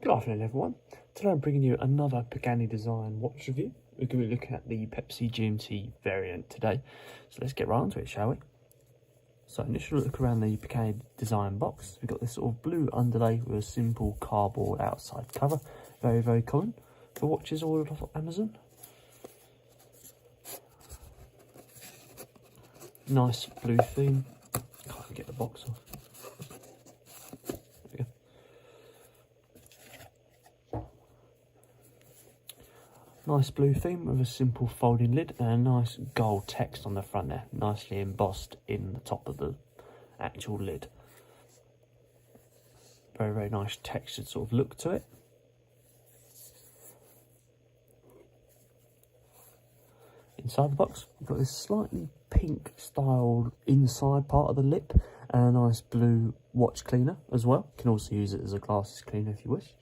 Good afternoon everyone. Today I'm bringing you another Pagani Design watch review. We're going to be looking at the Pepsi GMT variant today. So let's get right onto it, shall we? So initial look around the Pagani Design box. We've got this sort of blue underlay with a simple cardboard outside cover. Very, very common for watches ordered off Amazon. Nice blue theme. Can't get the box off. Nice blue theme with a simple folding lid and a nice gold text on the front there, nicely embossed in the top of the actual lid. Very, very nice textured sort of look to it. Inside the box, we've got this slightly pink styled inside part of the lip and a nice blue watch cleaner as well. You can also use it as a glasses cleaner if you wish.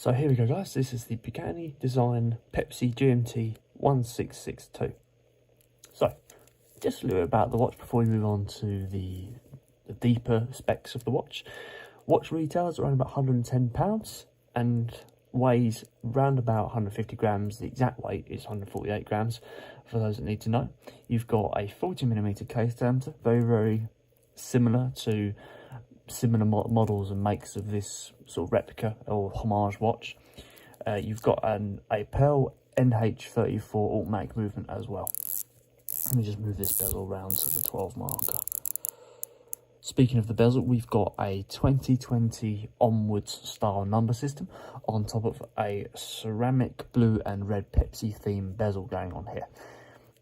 So here we go guys, this is the Pagani Design Pepsi GMT 1662. So, just a little bit about the watch before we move on to the deeper specs of the watch. Watch retails around about £110 and weighs around about 150 grams. The exact weight is 148 grams for those that need to know. You've got a 40mm case diameter, very, very similar to similar models and makes of this sort of replica or homage watch. You've got a Pearl NH34 automatic movement as well. Let me just move this bezel around to the 12 marker. Speaking of the bezel, we've got a 2020 onwards style number system on top of a ceramic blue and red Pepsi theme bezel going on here.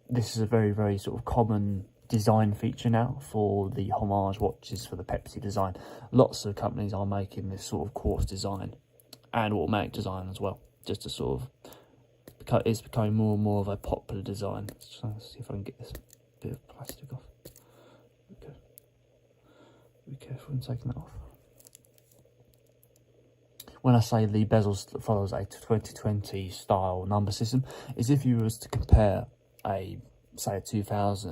This is a very, very sort of common design feature now for the homage watches for the Pepsi design. Lots of companies are making this sort of quartz design and automatic design as well, just to sort of, it's becoming more and more of a popular design. So let's see if I can get this bit of plastic off. Okay. Be careful in taking that off. When I say the bezel follows a 2020 style number system, is if you was to compare a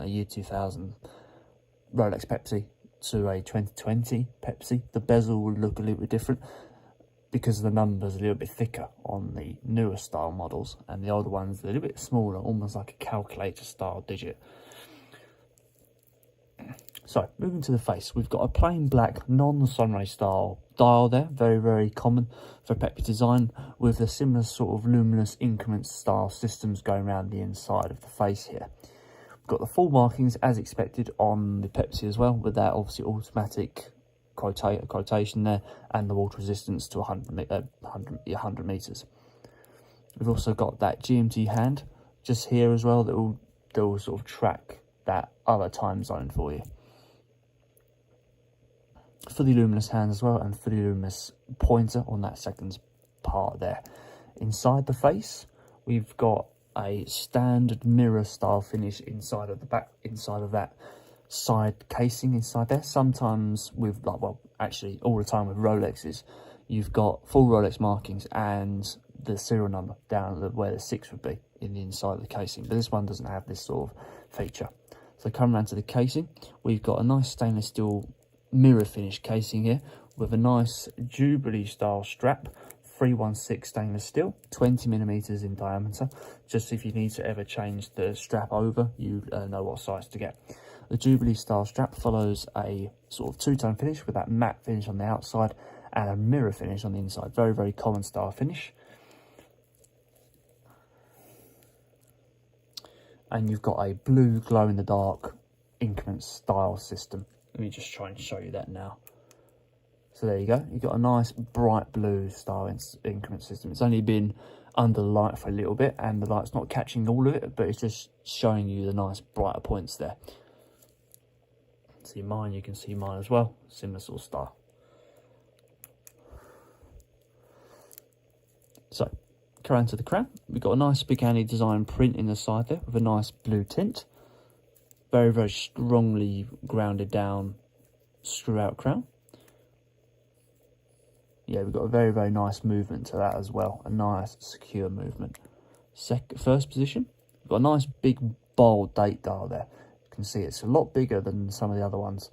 year 2000 Rolex Pepsi to a 2020 Pepsi, the bezel would look a little bit different because the numbers are a little bit thicker on the newer style models, and the older ones are a little bit smaller, almost like a calculator style digit. So moving to the face, we've got a plain black non-sunray style dial there, very, very common for Pepsi design, with a similar sort of luminous increment style systems going around the inside of the face here. Got the full markings as expected on the Pepsi as well, with that obviously automatic quotation there and the water resistance to 100 meters. We've also got that GMT hand just here as well that will sort of track that other time zone for you. Fully luminous hand as well, and fully luminous pointer on that second part there. Inside the face, we've got a standard mirror style finish inside of that side casing inside there. Sometimes with, like, well, actually all the time with Rolexes, you've got full Rolex markings and the serial number down where the 6 would be in the inside of the casing, but this one doesn't have this sort of feature. So coming around to the casing, we've got a nice stainless steel mirror finish casing here with a nice Jubilee style strap, 316 stainless steel, 20mm in diameter, just if you need to ever change the strap over, you know what size to get. The Jubilee style strap follows a sort of two-tone finish with that matte finish on the outside and a mirror finish on the inside. Very, very common style finish. And you've got a blue glow-in-the-dark increment style system. Let me just try and show you that now. So there you go. You've got a nice bright blue style increment system. It's only been under the light for a little bit, and the light's not catching all of it, but it's just showing you the nice brighter points there. See mine, you can see mine as well. Similar sort of style. So, carrying to the crown, we've got a nice Pagani design print in the side there with a nice blue tint. Very, very strongly grounded down screw out crown. Yeah, we've got a very, very nice movement to that as well. A nice, secure movement. First position, we've got a nice, big, bold date dial there. You can see it's a lot bigger than some of the other ones.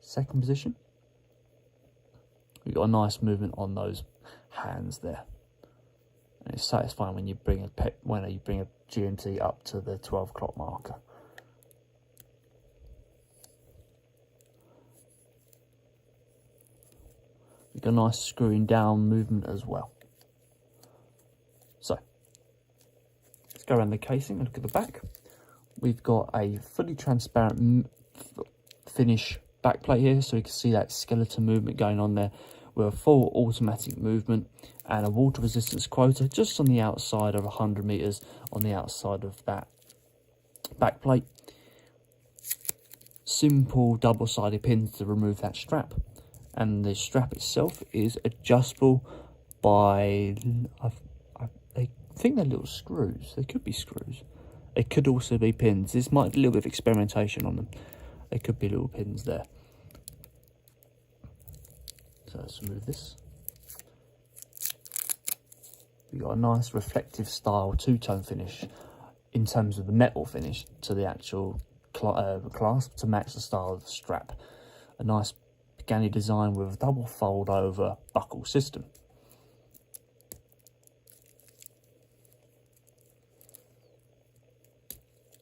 Second position, we've got a nice movement on those hands there. And it's satisfying when you bring a GMT up to the 12 o'clock marker. We've got a nice screwing down movement as well. So, let's go around the casing and look at the back. We've got a fully transparent finish backplate here, so you can see that skeleton movement going on there with a full automatic movement and a water resistance quota just on the outside of 100 meters on the outside of that backplate. Simple double-sided pins to remove that strap, and the strap itself is adjustable by I think they're little screws. They could be screws. They could also be pins. This might be a little bit of experimentation on them. They could be little pins there. So let's remove this. We've got a nice reflective style two-tone finish in terms of the metal finish to the actual clasp to match the style of the strap. A nice Pagani design with a double fold over buckle system.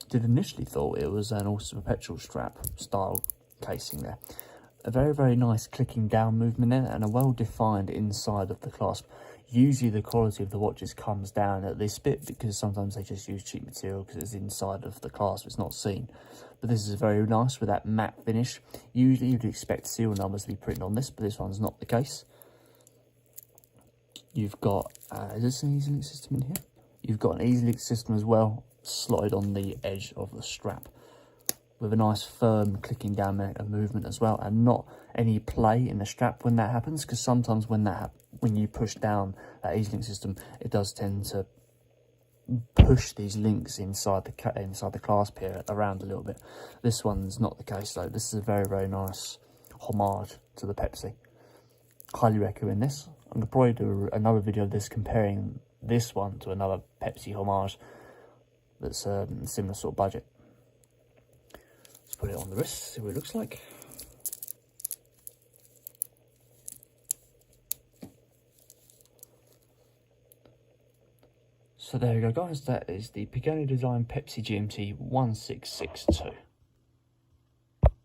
Did initially thought it was an also perpetual strap style casing there. A very, very nice clicking down movement there and a well-defined inside of the clasp. Usually the quality of the watches comes down at this bit because sometimes they just use cheap material because it's inside of the clasp, it's not seen. But this is very nice with that matte finish. Usually you'd expect serial numbers to be printed on this, but this one's not the case. You've got, is this an easy link system in here? You've got an easy link system as well, slotted on the edge of the strap, with a nice firm clicking down movement as well, and not any play in the strap when that happens, because sometimes when you push down that easy link system, it does tend to push these links inside the clasp here around a little bit. This one's not the case though. This is a very, very nice homage to the Pepsi. Highly recommend this. I'm gonna probably do another video of this comparing this one to another Pepsi homage that's similar sort of budget. Let's put it on the wrist, see what it looks like. So there you go guys, that is the Pagani Design Pepsi GMT 1662.